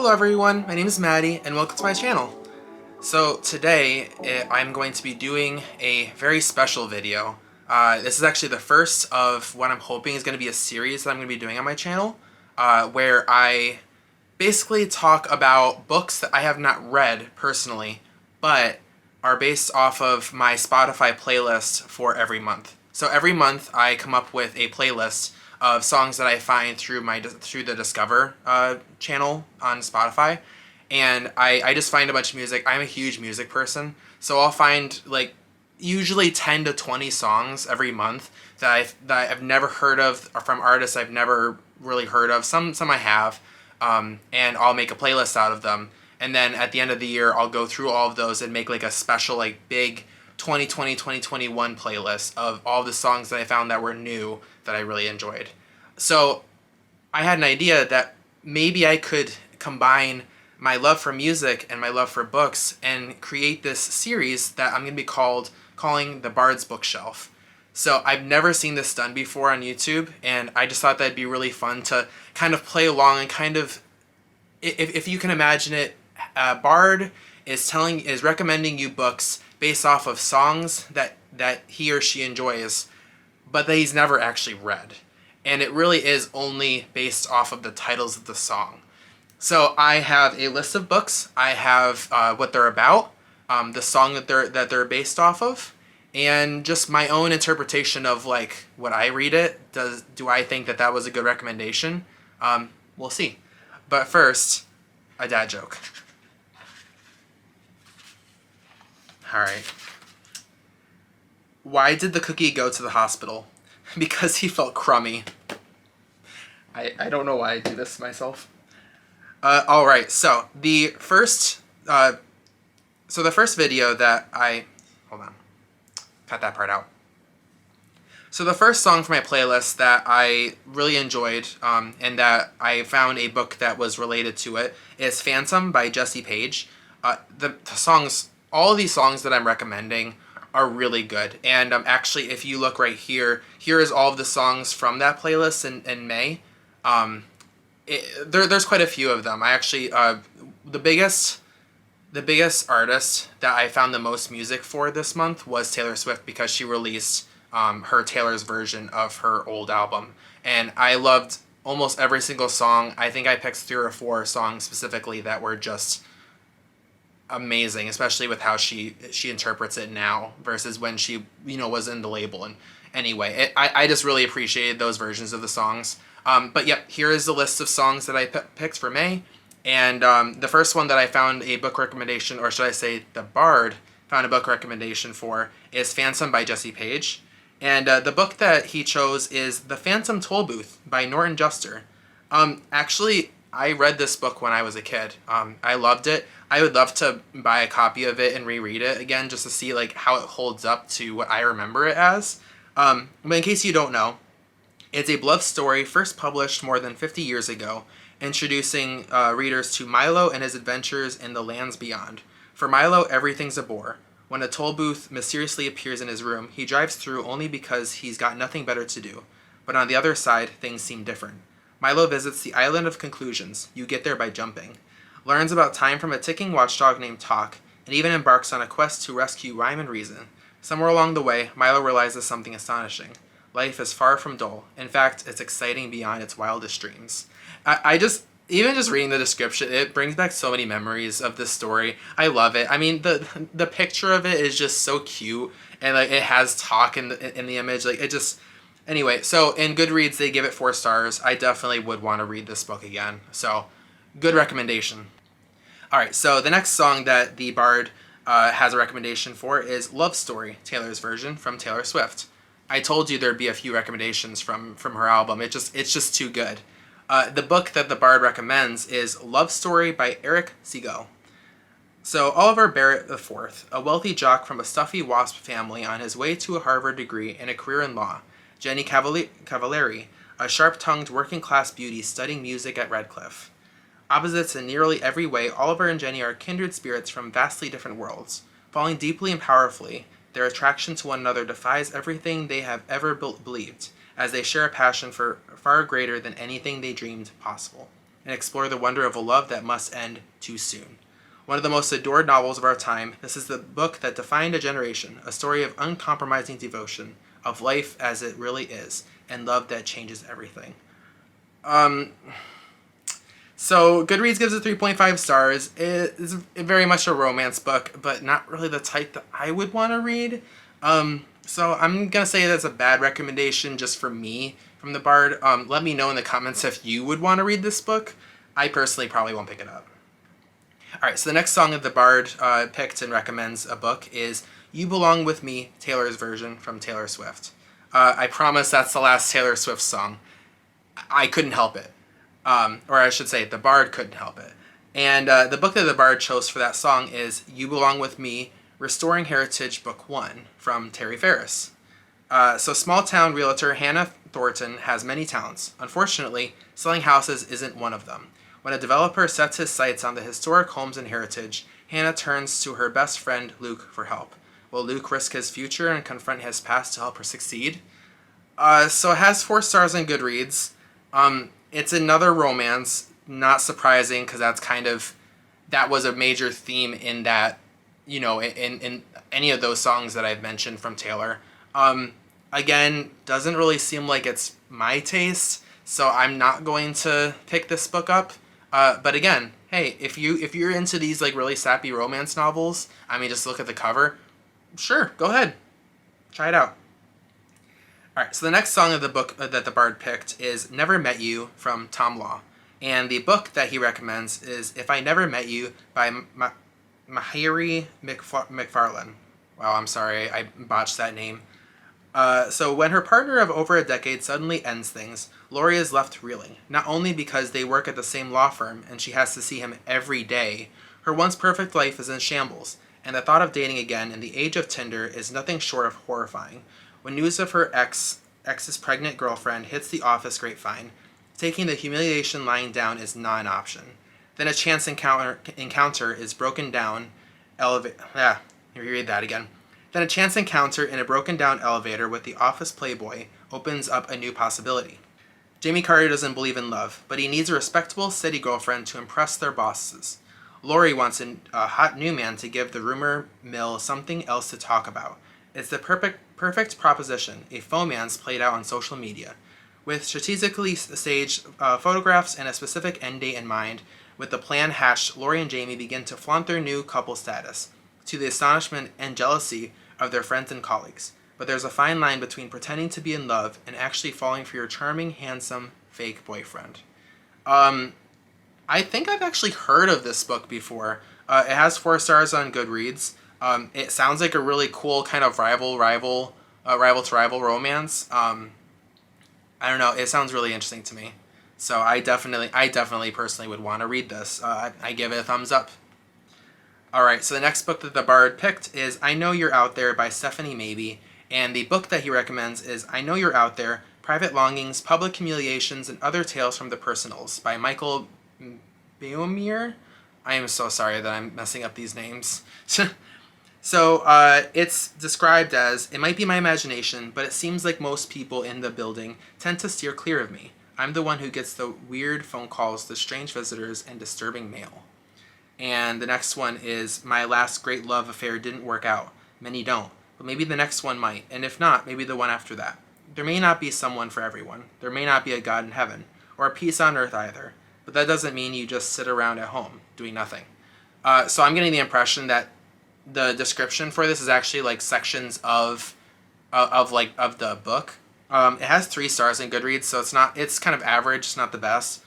Hello everyone, my name is Maddie and welcome to my channel. So today I'm going to be doing a very special video. This is actually the first of what I'm hoping is going to be a series that I'm going to be doing on my channel, where I basically talk about books that I have not read personally, but are based off of my Spotify playlist for every month. So every month I come up with a playlist of songs that I find through the Discover channel on Spotify, and I just find a bunch of music. I'm a huge music person, so I'll find like usually 10 to 20 songs every month that I've never heard of, or from artists I've never really heard of. Some I have, and I'll make a playlist out of them. And then at the end of the year, I'll go through all of those and make like a special, like big 2020-2021 playlist of all the songs that I found that were new that I really enjoyed. So I had an idea that maybe I could combine my love for music and my love for books and create this series that I'm going to be calling the Bards Bookshelf. So I've never seen this done before on YouTube, and I just thought that'd be really fun to kind of play along and kind of, if you can imagine it, Bard is recommending you books based off of songs that he or she enjoys, but that he's never actually read. And it really is only based off of the titles of the song. So I have a list of books. I have what they're about, the song that they're based off of, and just my own interpretation of like what I read it. Do I think that was a good recommendation? We'll see. But first, a dad joke. Alright. Why did the cookie go to the hospital? Because he felt crummy. I don't know why I do this myself. Alright, so the first video that hold on, cut that part out. So the first song for my playlist that I really enjoyed, and that I found a book that was related to it, is Phantom by Jessie Page. The songs, all of these songs that I'm recommending are really good. And actually, if you look right here, here is all of the songs from that playlist in May. There's quite a few of them. I actually, the biggest artist that I found the most music for this month was Taylor Swift, because she released her Taylor's version of her old album. And I loved almost every single song. I think I picked 3 or 4 songs specifically that were just amazing, especially with how she interprets it now versus when she was in the label. And anyway, I just really appreciated those versions of the songs. But yep, here is the list of songs that I picked for May. And the first one that I found a book recommendation, or should I say the Bard found a book recommendation for, is Phantom by Jessie Page. And the book that he chose is The Phantom Tollbooth by Norton. Actually, I read this book when I was a kid. I loved it. I would love to buy a copy of it and reread it again just to see like how it holds up to what I remember it as. But in case you don't know, it's a beloved story first published more than 50 years ago, introducing readers to Milo and his adventures in the lands beyond. For Milo, everything's a bore. When a toll booth mysteriously appears in his room, he drives through only because he's got nothing better to do. But on the other side, things seem different. Milo visits the Island of Conclusions. You get there by jumping. Learns about time from a ticking watchdog named Talk, and even embarks on a quest to rescue Rhyme and Reason. Somewhere along the way, Milo realizes something astonishing. Life is far from dull. In fact, it's exciting beyond its wildest dreams. Even just reading the description, it brings back so many memories of this story. I love it. I mean, the picture of it is just so cute, and like it has Talk in the image. Like it just. Anyway, so in Goodreads, they give it 4 stars. I definitely would want to read this book again. So, good recommendation. Alright, so the next song that the Bard has a recommendation for is Love Story, Taylor's version, from Taylor Swift. I told you there'd be a few recommendations from her album. It's just too good. The book that the Bard recommends is Love Story by Erich, Segal. So Oliver Barrett IV, a wealthy jock from a stuffy WASP family on his way to a Harvard degree and a career in law. Jenny Cavallari, a sharp-tongued working-class beauty studying music at Radcliffe. Opposites in nearly every way, Oliver and Jenny are kindred spirits from vastly different worlds. Falling deeply and powerfully, their attraction to one another defies everything they have ever believed, as they share a passion for far greater than anything they dreamed possible. and explore the wonder of a love that must end too soon. One of the most adored novels of our time, this is the book that defined a generation, a story of uncompromising devotion, of life as it really is, and love that changes everything. So Goodreads gives it 3.5 stars. It is very much a romance book, but not really the type that I would want to read. So I'm going to say that's a bad recommendation just for me from the Bard. Let me know in the comments if you would want to read this book. I personally probably won't pick it up. Alright, so the next song that the Bard picked and recommends a book is You Belong With Me, Taylor's version from Taylor Swift. I promise that's the last Taylor Swift song. I couldn't help it. Or I should say, the Bard couldn't help it. And the book that the Bard chose for that song is You Belong With Me, Restoring Heritage, Book 1 from Terry Faris. So small-town realtor Hannah Thornton has many talents. Unfortunately, selling houses isn't one of them. When a developer sets his sights on the historic homes and heritage, Hannah turns to her best friend Luke for help. Will Luke risk his future and confront his past to help her succeed? So it has 4 stars on Goodreads. It's another romance, not surprising because that was a major theme in that, in any of those songs that I've mentioned from Taylor. Again, doesn't really seem like it's my taste, so I'm not going to pick this book up. But again, hey, if you're into these like really sappy romance novels, I mean, just look at the cover. Sure, go ahead, try it out. All right, so the next song of the book that the Bard picked is Never Met You from Tom Law. And the book that he recommends is If I Never Met You by Mhairi McFarlane. Wow, I'm sorry, I botched that name. So when her partner of over a decade suddenly ends things, Lori is left reeling, not only because they work at the same law firm and she has to see him every day. Her once perfect life is in shambles, and the thought of dating again in the age of Tinder is nothing short of horrifying. When news of her ex's pregnant girlfriend hits the office grapevine, taking the humiliation lying down is not an option. Then a chance encounter is broken down read that again. Then a chance encounter in a broken down elevator with the office playboy opens up a new possibility. Jamie Carter doesn't believe in love, but he needs a respectable city girlfriend to impress their bosses. Lori wants a hot new man to give the rumor mill something else to talk about. It's the perfect proposition, a romance played out on social media. With strategically staged photographs and a specific end date in mind, with the plan hatched, Lori and Jamie begin to flaunt their new couple status, to the astonishment and jealousy of their friends and colleagues. But there's a fine line between pretending to be in love and actually falling for your charming, handsome, fake boyfriend. I think I've actually heard of this book before. It has 4 stars on Goodreads. It sounds like a really cool kind of rival to rival romance. I don't know. It sounds really interesting to me. So I definitely personally would want to read this. I give it a thumbs up. Alright, so the next book that the Bard picked is I Know You're Out There by Stephanie MABEY, and the book that he recommends is I Know You're Out There, Private Longings, Public Humiliations, and Other Tales from the Personals by Michael Beaumier. I am so sorry that I'm messing up these names. So it's described as, it might be my imagination, but it seems like most people in the building tend to steer clear of me. I'm the one who gets the weird phone calls, the strange visitors, and disturbing mail. And the next one is My Last Great Love Affair Didn't Work Out. Many don't, but maybe the next one might, and if not, maybe the one after that. There may not be someone for everyone. There may not be a God in heaven, or a peace on earth either, but that doesn't mean you just sit around at home doing nothing. So I'm getting the impression that the description for this is actually like sections of the book. It has 3 stars in Goodreads, so it's kind of average. It's not the best.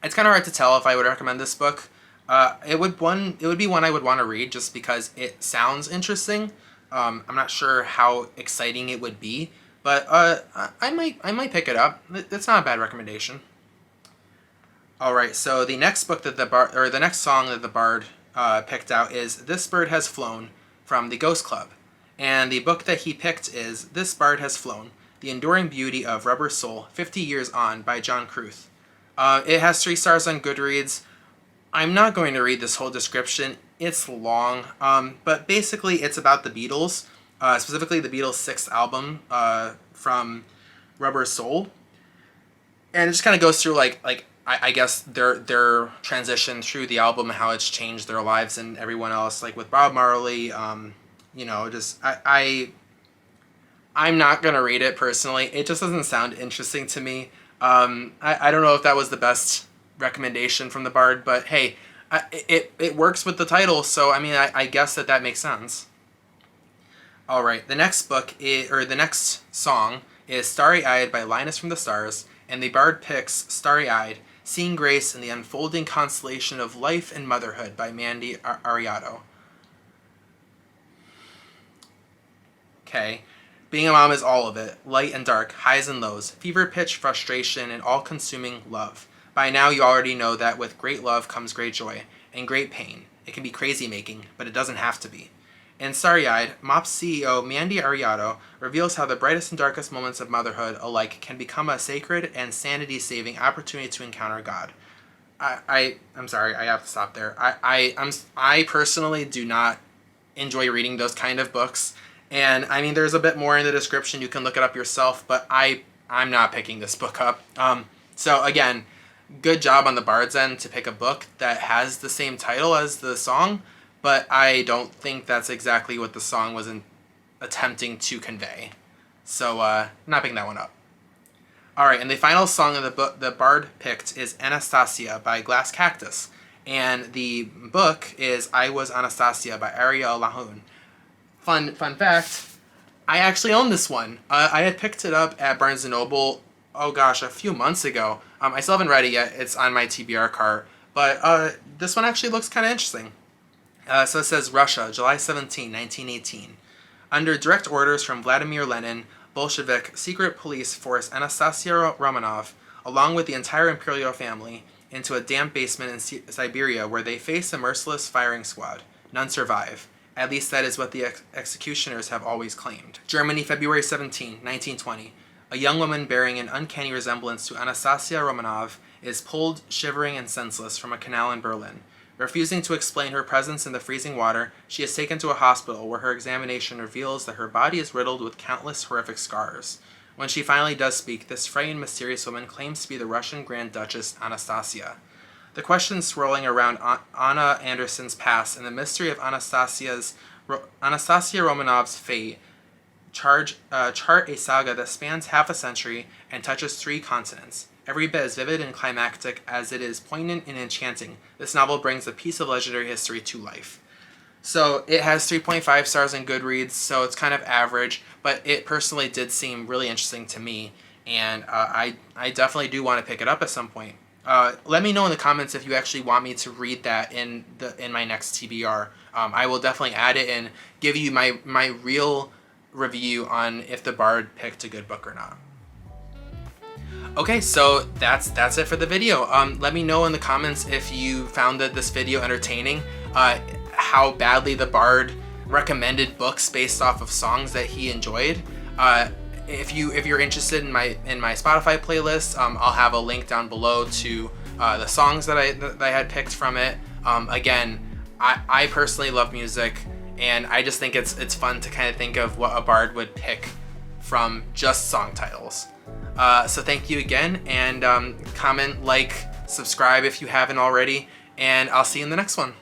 It's kind of hard to tell if I would recommend this book. It would be one I would want to read just because it sounds interesting. I'm not sure how exciting it would be, but I might pick it up. It's not a bad recommendation. All right, so the next book that the next song that the Bard picked out is This Bird Has Flown from the Ghost Club. And the book that he picked is This Bird Has Flown, The Enduring Beauty of Rubber Soul, 50 Years On by John Kruth. It has 3 stars on Goodreads. I'm not going to read this whole description. It's long, but basically it's about the Beatles, specifically the Beatles' 6th album from Rubber Soul. And it just kind of goes through like I guess their transition through the album and how it's changed their lives and everyone else, like with Bob Marley. You know, just I'm not gonna read it personally. It just doesn't sound interesting to me. I don't know if that was the best recommendation from the Bard, but hey, it works with the title, so I mean, I guess that makes sense. All right, the next the next song is Starry-Eyed by Linus from the Stars, and the Bard picks Starry-Eyed, Seeing Grace in the Unfolding Constellation of Life and Motherhood by Mandy Arioto. Okay. Being a mom is all of it. Light and dark, highs and lows, fever pitch, frustration, and all-consuming love. By now you already know that with great love comes great joy, and great pain. It can be crazy-making, but it doesn't have to be. In Starry-Eyed, MOPS CEO Mandy Arioto reveals how the brightest and darkest moments of motherhood alike can become a sacred and sanity-saving opportunity to encounter God. I'm sorry, I have to stop there. I personally do not enjoy reading those kind of books. And I mean, there's a bit more in the description. You can look it up yourself, but I'm not picking this book up. So again, good job on the Bard's end to pick a book that has the same title as the song, but I don't think that's exactly what the song was attempting to convey. So not picking that one up. All right, and the final song of the book the Bard picked is Anastasia by Glass Cactus, and the book is I Was Anastasia by Ariel Lawhon. Fun fact, I actually own this one. I had picked it up at Barnes & Noble, oh gosh, a few months ago. I still haven't read it yet. It's on my TBR cart. But this one actually looks kind of interesting. So it says, Russia, July 17, 1918. Under direct orders from Vladimir Lenin, Bolshevik secret police force Anastasia Romanov, along with the entire imperial family, into a damp basement in Siberia where they face a merciless firing squad. None survive. At least that is what the executioners have always claimed. Germany, February 17, 1920. A young woman bearing an uncanny resemblance to Anastasia Romanov is pulled, shivering and senseless, from a canal in Berlin. Refusing to explain her presence in the freezing water, she is taken to a hospital where her examination reveals that her body is riddled with countless horrific scars. When she finally does speak, this frightened, mysterious woman claims to be the Russian Grand Duchess Anastasia. The questions swirling around Anna Anderson's past and the mystery of Anastasia Romanov's fate chart a saga that spans half a century and touches 3 continents. Every bit as vivid and climactic as it is poignant and enchanting, this novel brings a piece of legendary history to life. So it has 3.5 stars in Goodreads, so it's kind of average, but it personally did seem really interesting to me, and I definitely do want to pick it up at some point. Let me know in the comments if you actually want me to read that in my next TBR. I will definitely add it and give you my real review on if the Bard picked a good book or not. Okay, so that's it for the video. Let me know in the comments if you found this video entertaining, how badly the Bard recommended books based off of songs that he enjoyed. If you're interested in my Spotify playlist, I'll have a link down below to the songs that I had picked from it. Again, I personally love music, and I just think it's fun to kind of think of what a Bard would pick from just song titles. So thank you again, and comment, like, subscribe if you haven't already, and I'll see you in the next one.